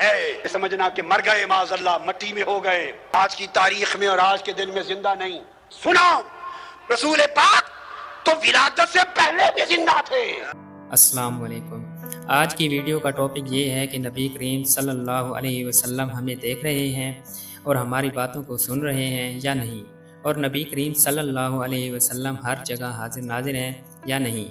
ہے سمجھنا کہ مر گئے معاذ اللہ، مٹی میں ہو گئے، آج کی تاریخ میں اور آج کے دن میں زندہ نہیں۔ سنا رسول پاک تو ولادت سے پہلے بھی زندہ تھے۔ السلام علیکم۔ آج کی ویڈیو کا ٹاپک یہ ہے کہ نبی کریم صلی اللہ علیہ وسلم ہمیں دیکھ رہے ہیں اور ہماری باتوں کو سن رہے ہیں یا نہیں، اور نبی کریم صلی اللہ علیہ وسلم ہر جگہ حاضر ناظر ہیں یا نہیں۔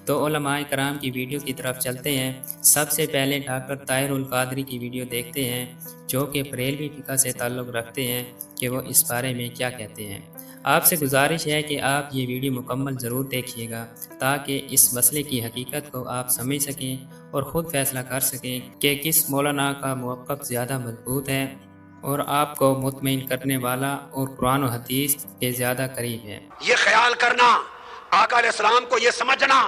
تو علماء کرام کی ویڈیو کی طرف چلتے ہیں۔ سب سے پہلے ڈاکٹر طاہر القادری کی ویڈیو دیکھتے ہیں، جو کہ بریلوی فقہ سے تعلق رکھتے ہیں کہ وہ اس بارے میں کیا کہتے ہیں۔ آپ سے گزارش ہے کہ آپ یہ ویڈیو مکمل ضرور دیکھیے گا تاکہ اس مسئلے کی حقیقت کو آپ سمجھ سکیں اور خود فیصلہ کر سکیں کہ کس مولانا کا موقف زیادہ مضبوط ہے اور آپ کو مطمئن کرنے والا اور قرآن و حدیث کے زیادہ قریب ہے۔ یہ خیال کرنا، آقا علیہ السلام کو یہ سمجھنا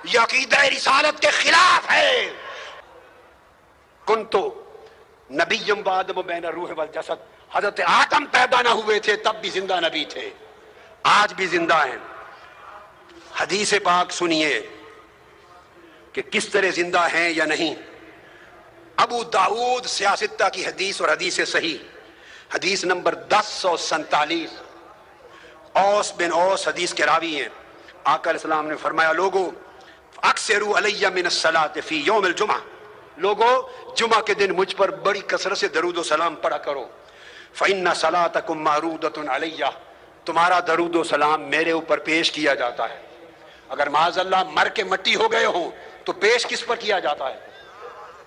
یہ عقیدہ رسالت کے خلاف ہے۔ کنتو نبیم وآدم بین الروح والجسد، حضرت آدم پیدا نہ ہوئے تھے تب بھی زندہ نبی تھے، آج بھی زندہ ہیں۔ حدیث پاک سنیے کہ کس طرح زندہ ہیں یا نہیں۔ ابو داؤد سیاستہ کی حدیث اور حدیث صحیح، حدیث نمبر 1047، اوس بن اوس حدیث کے راوی ہیں۔ آقا علیہ السلام نے فرمایا، لوگو اکثروا علی من الصلاۃ فی یوم الجمعہ، لوگو جمعہ کے دن مجھ پر بڑی کثرت سے درود و سلام پڑھا کرو۔ فإن صلاتکم معروضۃ علی، تمہارا درود و سلام میرے اوپر پیش کیا جاتا ہے۔ اگر معاذ اللہ مر کے مٹی ہو گئے ہوں تو پیش کس پر کیا جاتا ہے؟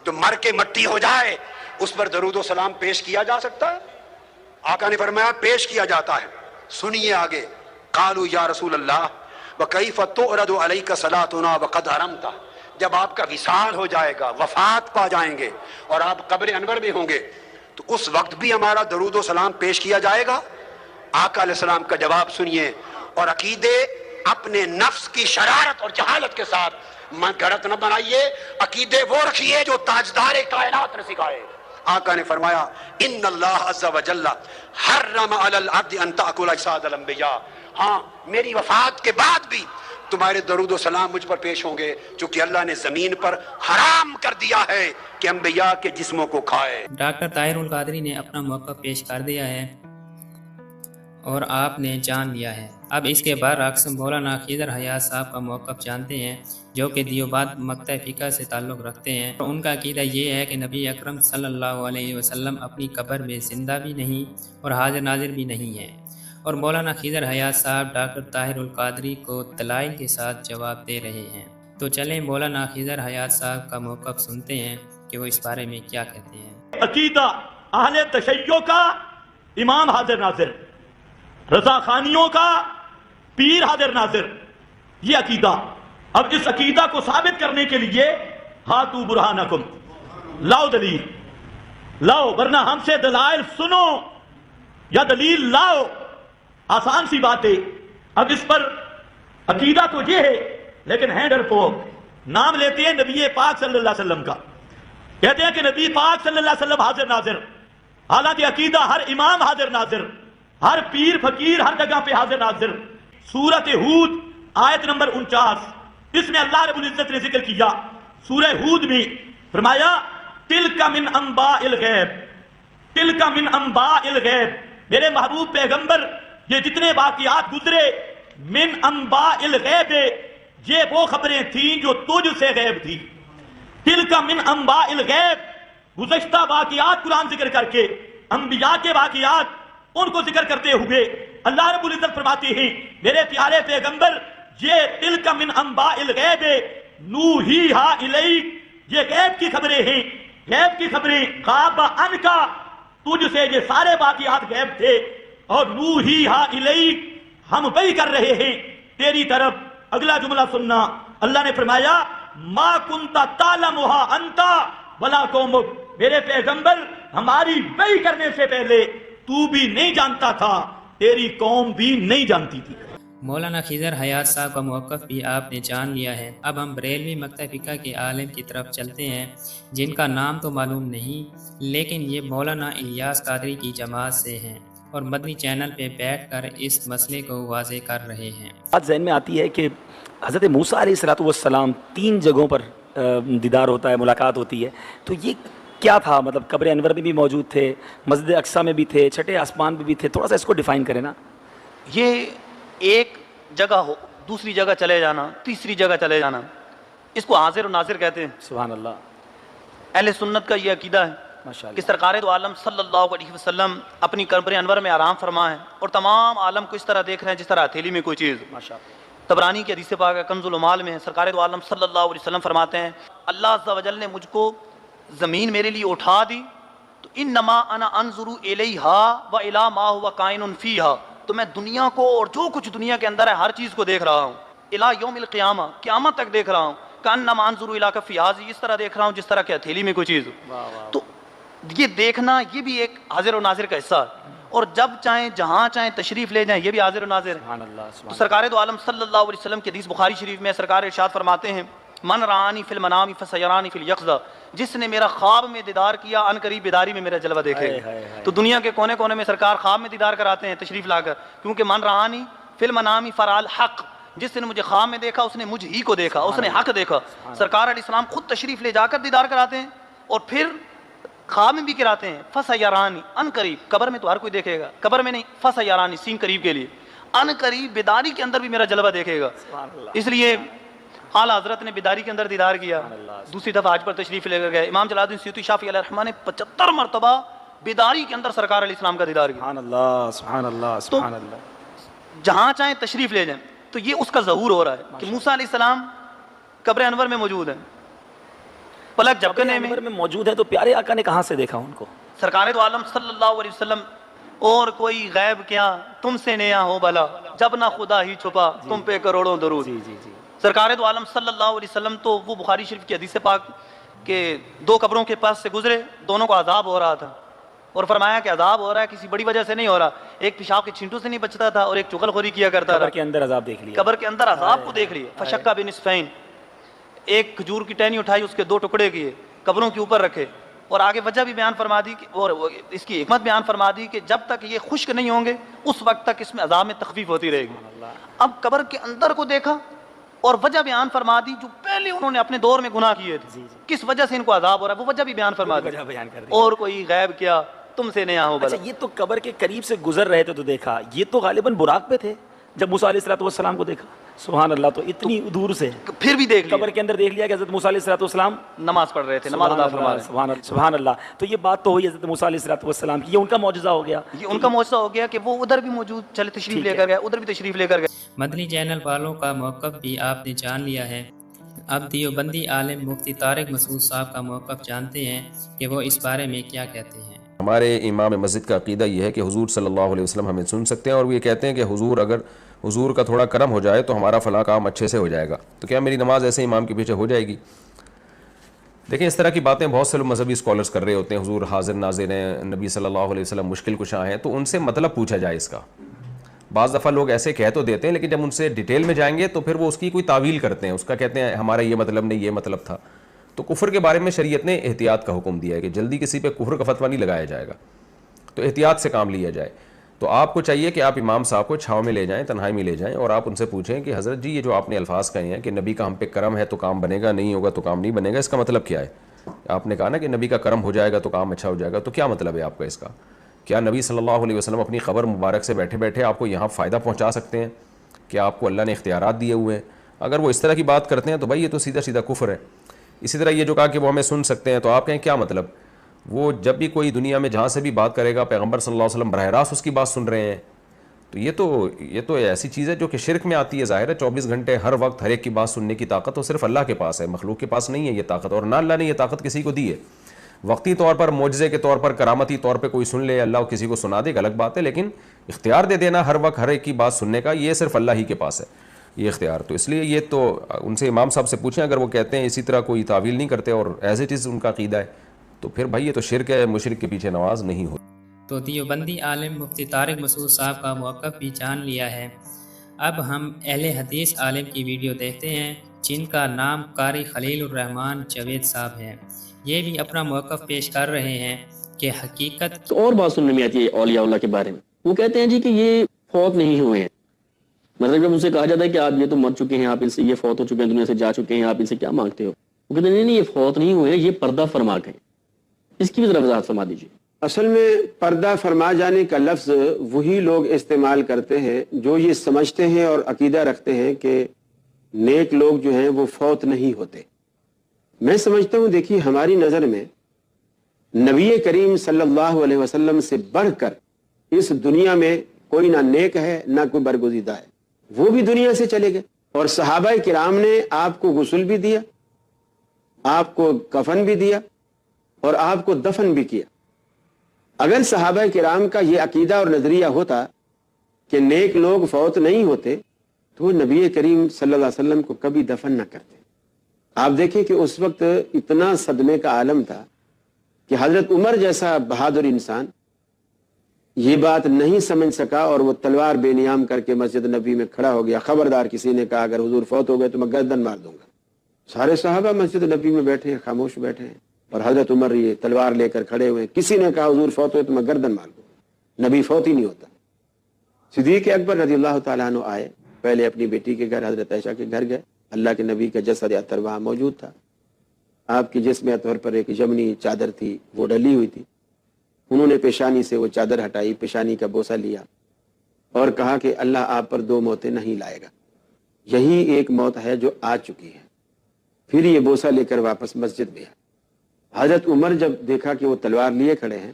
جو مر کے مٹی ہو جائے اس پر درود و سلام پیش کیا جا سکتا ہے؟ آقا نے فرمایا پیش کیا جاتا ہے۔ سنیے آگے، قالوا یا رسول اللہ وکیف تعرض علیک صلاتنا وقد حرمت، جب آپ کا وصال ہو جائے گا، وفات پا جائیں گے اور آپ قبر انور میں ہوں گے تو اس وقت بھی ہمارا درود و سلام پیش کیا جائے گا؟ آقا علیہ السلام کا جواب سنیے، اور عقیدے اپنے نفس کی شرارت اور جہالت کے ساتھ من گھڑت نہ بنائیے، عقیدے وہ رکھیے جو تاجدار کائنات نے سکھائے۔ آقا نے فرمایا ان اللہ عز وجل حرم علی الارض ان تاکل اجساد الانبیاء، ہاں میری وفات کے بعد بھی تمہارے درود و سلام مجھ پر پیش ہوں گے، چونکہ اللہ نے زمین پر حرام کر دیا ہے کہ انبیاء کے جسموں کو کھائے۔ ڈاکٹر طاہر القادری نے اپنا موقف پیش کر دیا ہے اور آپ نے جان لیا ہے۔ اب اس کے برعکس مولانا خضر حیات صاحب کا موقف جانتے ہیں، جو کہ دیوبند مکتب فقہ سے تعلق رکھتے ہیں۔ ان کا عقیدہ یہ ہے کہ نبی اکرم صلی اللہ علیہ وسلم اپنی قبر میں زندہ بھی نہیں اور حاضر ناظر بھی نہیں ہیں، اور مولانا خضر حیات صاحب ڈاکٹر طاہر القادری کو دلائل کے ساتھ جواب دے رہے ہیں۔ تو چلیں مولانا خضر حیات صاحب کا موقف سنتے ہیں کہ وہ اس بارے میں کیا کہتے ہیں۔ عقیدہ اہل تشیع کا امام حاضر ناظر، رضا خانیوں کا پیر حاضر ناظر، یہ عقیدہ۔ اب اس عقیدہ کو ثابت کرنے کے لیے ہاتو برہانکم، لاؤ دلیل، لاؤ، ورنہ ہم سے دلائل سنو یا دلیل لاؤ، آسان سی بات ہے۔ اب اس پر عقیدہ تو یہ ہے، لیکن ہیں ڈرپوک، نام لیتے ہیں نبی پاک صلی اللہ علیہ وسلم کا، کہتے ہیں کہ نبی پاک صلی اللہ علیہ وسلم حاضر ناظر، حالانکہ عقیدہ ہر امام حاضر ناظر، ہر پیر فقیر ہر جگہ پہ حاضر ناظر۔ سورۃ ہود آیت نمبر 49، اس میں اللہ رب العزت نے ذکر کیا، سورہ ہود میں فرمایا تلک من انباء الغیب، تلک من انباء الغیب، میرے محبوب پیغمبر یہ جتنے واقعات گزرے من انباء الغیب، یہ وہ خبریں تھیں جو تجھ سے غیب تھی۔ تلک من انباء الغیب، گزشتہ واقعات قرآن ذکر کر کے، انبیاء کے واقعات ان کو ذکر کرتے ہوئے اللہ رب العزت فرماتے ہیں میرے پیارے پیغمبر یہ تلک من انباء الغیب نوحیہا الیک، یہ غیب کی خبریں ہیں، غیب کی خبریں، غاب عنکا، تجھ سے یہ سارے واقعات غیب تھے، اور نوحیہا الیک، ہم وحی کر رہے ہیں تیری طرف۔ اگلا جملہ سننا، اللہ نے فرمایا ما کنت تعلمھا انت ولا قومک، میرے پیغمبر ہماری وحی کرنے سے پہلے تو بھی نہیں جانتا تھا، تیری قوم بھی نہیں جانتی تھی۔ مولانا خضر حیات صاحب کا موقف بھی آپ نے جان لیا ہے۔ اب ہم بریلوی مکتب فقہ کے عالم کی طرف چلتے ہیں، جن کا نام تو معلوم نہیں، لیکن یہ مولانا الیاس قادری کی جماعت سے ہیں اور مدنی چینل پہ بیٹھ کر اس مسئلے کو واضح کر رہے ہیں۔ بات ذہن میں آتی ہے کہ حضرت موسیٰ علیہ السلام 3 جگہوں پر دیدار ہوتا ہے، ملاقات ہوتی ہے، تو یہ کیا تھا؟ مطلب قبر انور میں بھی موجود تھے، مسجد اقصیٰ میں بھی تھے، چھٹے آسمان میں بھی تھے، تھوڑا سا اس کو ڈیفائن کریں نا. یہ ایک جگہ ہو، دوسری جگہ چلے جانا، تیسری جگہ چلے جانا، اس کو حاضر و ناظر کہتے ہیں. سبحان اللہ. اہل سنت کا یہ عقیدہ ہے ماشاء کہ اللہ. سرکار دو عالم صلی اللہ علیہ وسلم اپنی قبر انور میں آرام فرما ہے اور تمام عالم کو اس طرح دیکھ رہے ہیں جس طرح ہتھیلی میں کوئی چیز. ماشاء اللہ. طبرانی کی حدیث پاک ہے، کنز العمال میں ہے، سرکار دو عالم صلی اللہ علیہ وسلم فرماتے ہیں اللہ عز و جل نے مجھ کو زمین میرے لیے اٹھا دی تو انما انا انظر الیہا و الی ما هو کائن فیہا، تو میں دنیا کو اور جو کچھ دنیا کے اندر ہے ہر چیز کو دیکھ رہا ہوں. الی یوم القیامہ، قیامت تک دیکھ رہا ہوں. کانما انظر الی کف ہذہ، اس طرح دیکھ رہا ہوں جس طرح کہ ہتھیلی میں کوئی چیز ہو. تو یہ دیکھنا یہ بھی ایک حاضر و ناظر کا حصہ ہے، اور جب چاہیں جہاں چاہیں تشریف لے جائیں یہ بھی حاضر و ناظر ہے. سبحان اللہ. تو سرکار دو عالم صلی اللہ علیہ وسلم کی حدیث بخاری شریف میں سرکار ارشاد فرماتے ہیں من رآنی فی المنام فسیرانی فی الیقظہ، جس نے میرا خواب میں دیدار کیا ان قریب بیداری میں میرا جلوہ دیکھے. تو دنیا کے کونے کونے میں سرکار خواب میں دیدار کراتے ہیں تشریف لا کر، کیونکہ من رآنی فی المنام فرال حق، جس نے مجھے خواب میں دیکھا اس نے مجھ ہی کو دیکھا، اس نے حق دیکھا. سرکار علیہ السلام خود تشریف لے جا کر دیدار کراتے ہیں اور پھر خواب میں بھی کراتے ہیں فسیرانی ان قریب. قبر میں تو ہر کوئی دیکھے گا، قبر میں نہیں، فسیرانی سین قریب کے لیے، ان قریب بیداری کے اندر بھی میرا جلوہ دیکھے گا. اس لیے اعلیٰ حضرت نے بیداری کے اندر دیدار کیا. دوسری دفعہ حج پر تشریف لے کر گئے. امام جلال الدین سیوطی شافعی علیہ الرحمہ نے 75 مرتبہ بیداری کے اندر سرکار علیہ السلام کا دیدار کیا. سبحان اللہ. سبحان اللہ. سبحان اللہ. جہاں چاہیں تشریف لے جائیں. تو یہ اس کا ظہور ہو رہا ہے کہ موسیٰ علیہ السلام قبر انور میں موجود ہیں، پلک جھپکنے میں موجود ہے. تو پیارے آقا نے کہاں سے دیکھا ان کو؟ سرکار دو عالم صلی اللہ علیہ وسلم اور کوئی غیب کیا تم سے نیا ہو بھلا، جب نہ خدا ہی چھپا تم پہ کروڑوں درود. جی جی جی. سرکار دو عالم صلی اللہ علیہ وسلم تو وہ بخاری شریف کی حدیث پاک کہ دو قبروں کے پاس سے گزرے، دونوں کو عذاب ہو رہا تھا اور فرمایا کہ عذاب ہو رہا ہے کسی بڑی وجہ سے نہیں ہو رہا، ایک پیشاب کے چھینٹوں سے نہیں بچتا تھا اور ایک چغل خوری کیا کرتا تھا. قبر کے اندر عذاب دیکھ لیا. قبر کے اندر عذاب کو دیکھ لیے. فشکا بنصفین، ایک کھجور کی ٹہنی اٹھائی اس کے 2 ٹکڑے کیے، قبروں کے اوپر رکھے اور آگے وجہ بھی بیان فرما دی اور اس کی حکمت بیان فرما دی کہ جب تک یہ خشک نہیں ہوں گے اس وقت تک اس میں عذاب میں تخفیف ہوتی رہے گی. اب قبر کے اندر کو دیکھا اور وجہ بیان فرما دی جو پہلے انہوں نے اپنے دور میں گناہ کیے تھے، کس وجہ سے ان کو عذاب ہو رہا ہے وہ وجہ بھی بیان فرما دی. اور کوئی غیب کیا تم سے نیا ہو بھلا. اچھا یہ تو قبر کے قریب سے گزر رہے تھے تو دیکھا، یہ تو غالباً براق پہ تھے جب موسیٰ علیہ الصلوۃ والسلام کو دیکھا. سبحان اللہ. تو اتنی دور سے پھر بھی دیکھ قبر کے اندر دیکھ لیا کہ حضرت موسیٰ علیہ الصلوۃ والسلام نماز پڑھ رہے تھے، نماز ادا فرما رہے تھے. سبحان اللہ. تو یہ بات تو ہوئی حضرت موسیٰ علیہ الصلوۃ والسلام کی، یہ ان کا معجزہ ہو گیا. یہ ان کا معجزہ ہو گیا کہ وہ ادھر بھی موجود چلے تشریف لے کر گئے، ادھر بھی تشریف لے کر گئے. مدنی چینل والوں کا موقف بھی آپ نے جان لیا ہے. اب دیوبندی عالم مفتی طارق مسعود صاحب کا موقف جانتے ہیں کہ وہ اس بارے میں کیا کہتے ہیں. ہمارے امام مسجد کا عقیدہ یہ ہے کہ حضور صلی اللہ علیہ وسلم ہمیں سن سکتے ہیں، اور وہ یہ کہتے ہیں کہ حضور اگر حضور کا تھوڑا کرم ہو جائے تو ہمارا فلاں کام اچھے سے ہو جائے گا. تو کیا میری نماز ایسے امام کے پیچھے ہو جائے گی؟ دیکھیں اس طرح کی باتیں بہت سے لوگ مذہبی اسکالرس کر رہے ہوتے ہیں. حضور حاضر ناظر ہیں، نبی صلی اللہ علیہ وسلم مشکل کشا ہیں، تو ان سے مطلب پوچھا جائے اس کا. بعض دفعہ لوگ ایسے کہہ تو دیتے ہیں لیکن جب ان سے ڈیٹیل میں جائیں گے تو پھر وہ اس کی کوئی تعویل کرتے ہیں، اس کا کہتے ہیں ہمارا یہ مطلب نہیں، یہ مطلب تھا. تو کفر کے بارے میں شریعت نے احتیاط کا حکم دیا ہے کہ جلدی کسی پہ کفر کا فتویٰ نہیں لگایا جائے گا، تو احتیاط سے کام لیا جائے. تو آپ کو چاہیے کہ آپ امام صاحب کو چھاؤں میں لے جائیں، تنہائی میں لے جائیں، اور آپ ان سے پوچھیں کہ حضرت جی یہ جو آپ نے الفاظ کہے ہیں کہ نبی کا ہم پہ کرم ہے تو کام بنے گا، نہیں ہوگا تو کام نہیں بنے گا، اس کا مطلب کیا ہے؟ آپ نے کہا نا کہ نبی کا کرم ہو جائے گا تو کام اچھا ہو جائے گا، تو کیا مطلب ہے آپ کا اس کا؟ کیا نبی صلی اللہ علیہ وسلم اپنی قبر مبارک سے بیٹھے بیٹھے آپ کو یہاں فائدہ پہنچا سکتے ہیں؟ کیا آپ کو اللہ نے اختیارات دیے ہوئے ہیں؟ اگر وہ اس طرح کی بات کرتے ہیں تو بھائی یہ تو سیدھا سیدھا کفر ہے. اسی طرح یہ جو کہا کہ وہ ہمیں سن سکتے ہیں، تو آپ کہیں کیا مطلب؟ وہ جب بھی کوئی دنیا میں جہاں سے بھی بات کرے گا پیغمبر صلی اللہ علیہ وسلم براہ راست اس کی بات سن رہے ہیں، تو یہ تو ایسی چیز ہے جو کہ شرک میں آتی ہے. ظاہر ہے 24 گھنٹے ہر وقت ہر ایک کی بات سننے کی طاقت تو صرف اللہ کے پاس ہے، مخلوق کے پاس نہیں ہے یہ طاقت، اور نہ اللہ نے یہ طاقت کسی کو دی ہے. وقتی طور پر معجزے کے طور پر کرامتی طور پہ کوئی سن لے، اللہ کسی کو سنا دے ایک الگ بات ہے، لیکن اختیار دے دینا ہر وقت ہر ایک کی بات سننے کا یہ صرف اللہ ہی کے پاس ہے یہ اختیار. تو اس لیے یہ تو ان سے امام صاحب سے پوچھیں، اگر وہ کہتے ہیں اسی طرح کوئی تعویل نہیں کرتے اور ایز اٹ از ان کا عقیدہ ہے تو پھر بھائی یہ تو شرک ہے، مشرک کے پیچھے نماز نہیں ہو. تو دیوبندی عالم مفتی طارق مسعود صاحب کا موقف بھی جان لیا ہے. اب ہم اہل حدیث عالم کی ویڈیو دیکھتے ہیں جن کا نام قاری خلیل الرحمن جاوید صاحب ہے. یہ بھی اپنا موقف پیش کر رہے ہیں کہ حقیقت تو اور بات سننے میں آتی ہے اولیاء اللہ کے بارے میں. وہ کہتے ہیں جی کہ یہ فوت نہیں ہوئے ہیں. مطلب جب ان سے کہا جاتا ہے کہ آپ یہ تو مر چکے ہیں، آپ ان سے یہ فوت ہو چکے ہیں، دنیا سے جا چکے ہیں، آپ ان سے کیا مانگتے ہو؟ وہ کہتے ہیں نہیں یہ فوت نہیں ہوئے ہیں، یہ پردہ فرما گئے. اس کی بھی ذرا وضاحت فرما دیجیے۔ اصل میں پردہ فرما جانے کا لفظ وہی لوگ استعمال کرتے ہیں جو یہ سمجھتے ہیں اور عقیدہ رکھتے ہیں کہ نیک لوگ جو ہیں وہ فوت نہیں ہوتے۔ میں سمجھتا ہوں دیکھیے ہماری نظر میں نبی کریم صلی اللہ علیہ وسلم سے بڑھ کر اس دنیا میں کوئی نہ نیک ہے نہ کوئی برگزیدہ ہے، وہ بھی دنیا سے چلے گئے، اور صحابہ کرام نے آپ کو غسل بھی دیا، آپ کو کفن بھی دیا اور آپ کو دفن بھی کیا۔ اگر صحابہ کرام کا یہ عقیدہ اور نظریہ ہوتا کہ نیک لوگ فوت نہیں ہوتے تو وہ نبی کریم صلی اللہ علیہ وسلم کو کبھی دفن نہ کرتے۔ آپ دیکھیں کہ اس وقت اتنا صدمے کا عالم تھا کہ حضرت عمر جیسا بہادر انسان یہ بات نہیں سمجھ سکا اور وہ تلوار بے نیام کر کے مسجد نبی میں کھڑا ہو گیا۔ خبردار کسی نے کہا اگر حضور فوت ہو گئے تو میں گردن مار دوں گا۔ سارے صحابہ مسجد نبی میں بیٹھے ہیں، خاموش بیٹھے ہیں، اور حضرت عمر یہ تلوار لے کر کھڑے ہوئے۔ کسی نے کہا حضور فوت ہوئے تو میں گردن مار دوں گا، نبی فوت ہی نہیں ہوتا۔ صدیق اکبر رضی اللہ تعالیٰ عنہ آئے، پہلے اپنی بیٹی کے گھر حضرت عائشہ کے گھر گئے۔ اللہ کے نبی کا جسد اطہر وہاں موجود تھا، آپ کی جسم اطہر پر ایک یمنی چادر تھی، وہ ڈلی ہوئی تھی۔ انہوں نے پیشانی سے وہ چادر ہٹائی، پیشانی کا بوسہ لیا اور کہا کہ اللہ آپ پر دو موتیں نہیں لائے گا، یہی ایک موت ہے جو آ چکی ہے۔ پھر یہ بوسہ لے کر واپس مسجد میں آئے۔ حضرت عمر جب دیکھا کہ وہ تلوار لیے کھڑے ہیں،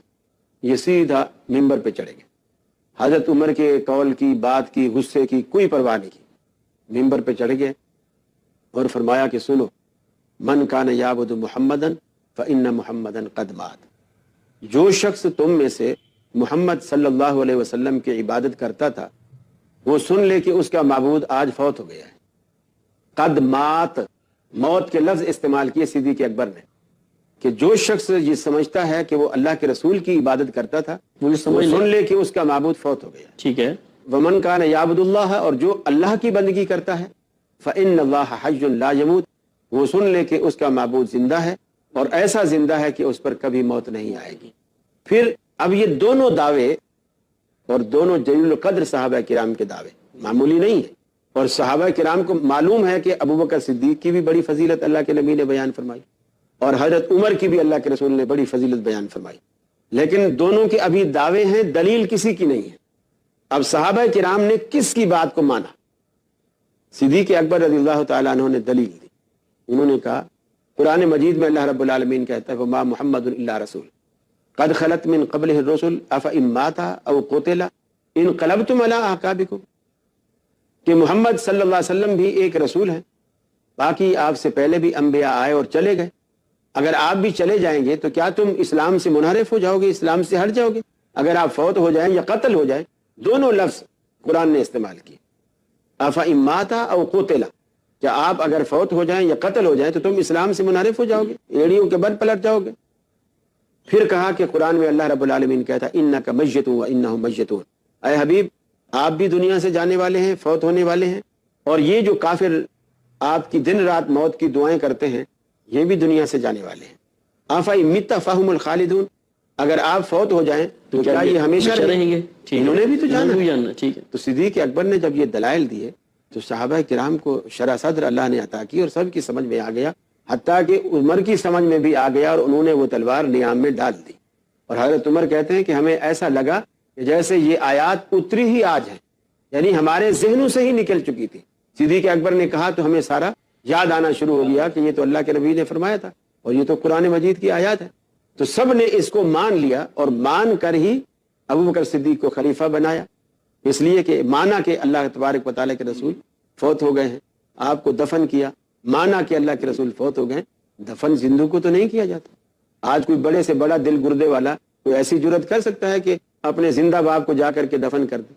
یہ سیدھا ممبر پہ چڑھے گئے۔ حضرت عمر کے قول کی، بات کی، غصے کی کوئی پرواہ نہیں کی، ممبر پہ چڑھ گئے اور فرمایا کہ سنو، من کان یعبد محمدن فإن محمدن قد مات۔ جو شخص تم میں سے محمد صلی اللہ علیہ وسلم کی عبادت کرتا تھا وہ سن لے کہ اس کا معبود آج فوت ہو گیا ہے۔ قد مات، موت کے لفظ استعمال کیے صدیق اکبر نے، کہ جو شخص یہ سمجھتا ہے کہ وہ اللہ کے رسول کی عبادت کرتا تھا وہ سن لے کہ اس کا معبود فوت ہو گیا۔ ٹھیک ہے۔ ومن کان یعبد اللہ، اور جو اللہ کی بندگی کرتا ہے، فإن اللہ حی لا یموت، وہ سن لے کہ اس کا معبود زندہ ہے اور ایسا زندہ ہے کہ اس پر کبھی موت نہیں آئے گی۔ پھر اب یہ دونوں دعوے اور دونوں جلیل القدر صحابہ کرام کے دعوے معمولی نہیں ہیں، اور صحابہ کرام کو معلوم ہے کہ ابو بکر صدیق کی بھی بڑی فضیلت اللہ کے نبی نے بیان فرمائی اور حضرت عمر کی بھی اللہ کے رسول نے بڑی فضیلت بیان فرمائی، لیکن دونوں کے ابھی دعوے ہیں، دلیل کسی کی نہیں ہے۔ اب صحابہ کرام نے کس کی بات کو مانا؟ صدیق اکبر رضی اللہ تعالیٰ عنہ نے دلیل دی، انہوں نے کہا قرآن مجید میں اللہ رب العالمین کہتا ہے وما محمد الا رسول قد خلت من قبلہ الرسل افإن مات او قتل انقلبتم علی اعقابکم، کہ محمد صلی اللہ علیہ وسلم بھی ایک رسول ہیں، باقی آپ سے پہلے بھی انبیاء آئے اور چلے گئے، اگر آپ بھی چلے جائیں گے تو کیا تم اسلام سے منحرف ہو جاؤ گے، اسلام سے ہٹ جاؤ گے؟ اگر آپ فوت ہو جائیں یا قتل ہو جائیں، دونوں لفظ قرآن نے استعمال کیے، افإن مات او قتل، کیا آپ اگر فوت ہو جائیں یا قتل ہو جائیں تو تم اسلام سے منحرف ہو جاؤ گے، ایڑیوں کے بل پلٹ جاؤ گے؟ پھر کہا کہ قرآن میں اللہ رب العالمین کہتا انک میت وانہم میتون، اے حبیب آپ بھی دنیا سے جانے والے ہیں، فوت ہونے والے ہیں، اور یہ جو کافر آپ کی دن رات موت کی دعائیں کرتے ہیں یہ بھی دنیا سے جانے والے ہیں۔ افإن مت فہم الخالدون، اگر آپ فوت ہو جائیں تو کیا یہ ہمیشہ رہیں گے؟ انہوں نے بھی تو جانا۔ ٹھیک ہے۔ تو صدیق اکبر نے جب یہ دلائل دیے تو صحابہ کرام کو شرح صدر اللہ نے عطا کی اور سب کی سمجھ میں آ گیا، حتیٰ کہ عمر کی سمجھ میں بھی آ گیا اور انہوں نے وہ تلوار نیام میں ڈال دی۔ اور حضرت عمر کہتے ہیں کہ ہمیں ایسا لگا کہ جیسے یہ آیات اتری ہی آج ہیں، یعنی ہمارے ذہنوں سے ہی نکل چکی تھی۔ صدیق اکبر نے کہا تو ہمیں سارا یاد آنا شروع ہو گیا کہ یہ تو اللہ کے نبی نے فرمایا تھا اور یہ تو قرآن مجید کی آیات ہے۔ تو سب نے اس کو مان لیا اور مان کر ہی ابو بکر صدیق کو خلیفہ بنایا، اس لیے کہ مانا کہ اللہ تبارک و تعالیٰ کے رسول فوت ہو گئے ہیں، آپ کو دفن کیا، مانا کہ اللہ کے رسول فوت ہو گئے، دفن زندوں کو تو نہیں کیا جاتا۔ آج کوئی بڑے سے بڑا دل گردے والا کوئی ایسی جرت کر سکتا ہے کہ اپنے زندہ باپ کو جا کر کے دفن کر دے؟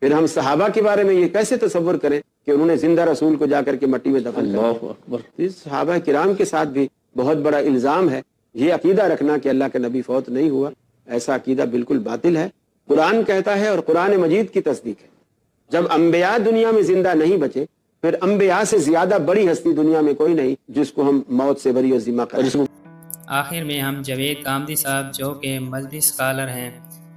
پھر ہم صحابہ کے بارے میں یہ کیسے تصور کریں کہ انہوں نے زندہ رسول کو جا کر کے مٹی میں دفن کر اللہ اکبر۔ دیا؟ صحابہ کرام کے ساتھ بھی بہت بڑا الزام ہے یہ عقیدہ رکھنا کہ اللہ کا نبی فوت نہیں ہوا، ایسا عقیدہ بالکل باطل ہے۔ قرآن کہتا ہے اور قرآن مجید کی تصدیق ہے، جب انبیاء دنیا میں زندہ نہیں بچے پھر انبیاء سے زیادہ بڑی ہستی دنیا میں کوئی نہیں جس کو ہم موت سے بری اور ذمہ کریں۔ آخر میں ہم جاوید کامدی صاحب جو کہ مذہبی اسکالر ہیں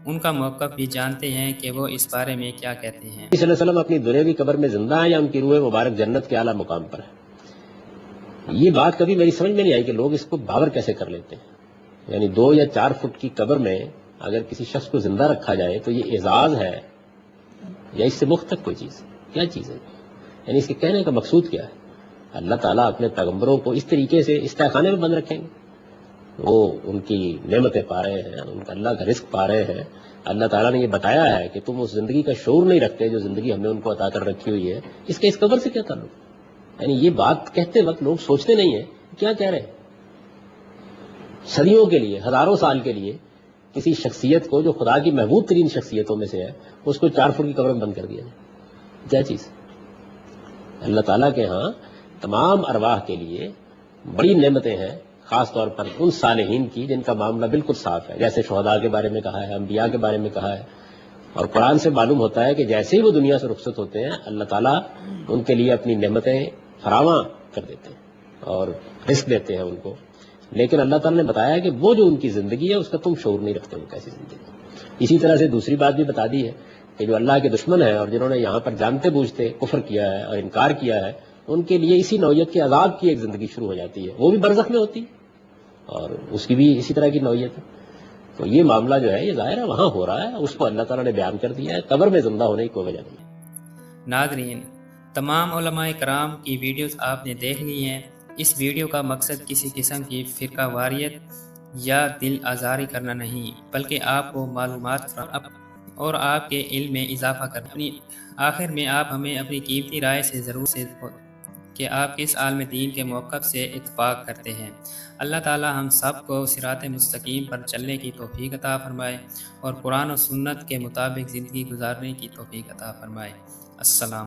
ان کا موقف بھی جانتے ہیں کہ وہ اس بارے میں کیا کہتے ہیں۔ صلی اللہ علیہ وسلم اپنی دنیاوی قبر میں زندہ ہیں یا ان کی روح مبارک جنت کے اعلیٰ مقام پر ہے؟ یہ بات کبھی میری سمجھ میں نہیں آئی کہ لوگ اس کو باور کیسے کر لیتے ہیں۔ یعنی 2 یا 4 فٹ کی قبر میں اگر کسی شخص کو زندہ رکھا جائے تو یہ اعزاز ہے یا اس سے مختلف کوئی چیز؟ کیا چیز ہے؟ یعنی اس کے کہنے کا مقصود کیا ہے؟ اللہ تعالیٰ اپنے پیغمبروں کو اس طریقے سے اس تہخانے میں بند رکھیں گے؟ وہ ان کی نعمتیں پا رہے ہیں، ان کا اللہ کا رزق پا رہے ہیں. اللہ تعالیٰ نے یہ بتایا ہے کہ تم اس زندگی کا شعور نہیں رکھتے جو زندگی ہم نے ان کو عطا کر رکھی ہوئی ہے. اس کے اس قبر سے کیا تعلق؟ یعنی یہ بات کہتے وقت لوگ سوچتے نہیں ہیں کیا کہہ رہے ہیں. صدیوں کے لیے، ہزاروں سال کے لیے کسی شخصیت کو جو خدا کی محبوب ترین شخصیتوں میں سے ہے اس کو 4 فٹ کی قبر میں بند کر دیا جائے. کیا چیز؟ اللہ تعالیٰ کے ہاں تمام ارواح کے لیے بڑی نعمتیں ہیں، خاص طور پر ان صالحین کی جن کا معاملہ بالکل صاف ہے، جیسے شہداء کے بارے میں کہا ہے، انبیاء کے بارے میں کہا ہے. اور قرآن سے معلوم ہوتا ہے کہ جیسے ہی وہ دنیا سے رخصت ہوتے ہیں اللہ تعالیٰ ان کے لیے اپنی نعمتیں فراواں کر دیتے ہیں اور رزق دیتے ہیں ان کو. لیکن اللہ تعالیٰ نے بتایا کہ وہ جو ان کی زندگی ہے اس کا تم شعور نہیں رکھتے ہو کیسی زندگی. اسی طرح سے دوسری بات بھی بتا دی ہے کہ جو اللہ کے دشمن ہیں اور جنہوں نے یہاں پر جانتے بوجھتے کفر کیا ہے اور انکار کیا ہے ان کے لیے اسی نوعیت کے عذاب کی ایک زندگی شروع ہو جاتی ہے، وہ بھی برزخ میں ہوتی ہے اور اس کی بھی اسی طرح کی نوعیت ہے. تو یہ معاملہ جو ہے یہ ظاہر ہے وہاں ہو رہا ہے، اس کو اللہ تعالیٰ نے بیان کر دیا ہے. قبر میں زندہ ہونے کی کوئی وجہ نہیں. ناظرین، تمام علماء کرام کی ویڈیوز آپ نے دیکھ لی ہیں. اس ویڈیو کا مقصد کسی قسم کی فرقہ واریت یا دل آزاری کرنا نہیں، بلکہ آپ کو معلومات اور آپ کے علم میں اضافہ کرنا. آخر میں آپ ہمیں اپنی قیمتی رائے سے ضرور سے کہ آپ کس عالم دین کے موقف سے اتفاق کرتے ہیں. اللہ تعالی ہم سب کو صراط مستقیم پر چلنے کی توفیق عطا فرمائے اور قرآن و سنت کے مطابق زندگی گزارنے کی توفیق عطا فرمائے. السلام.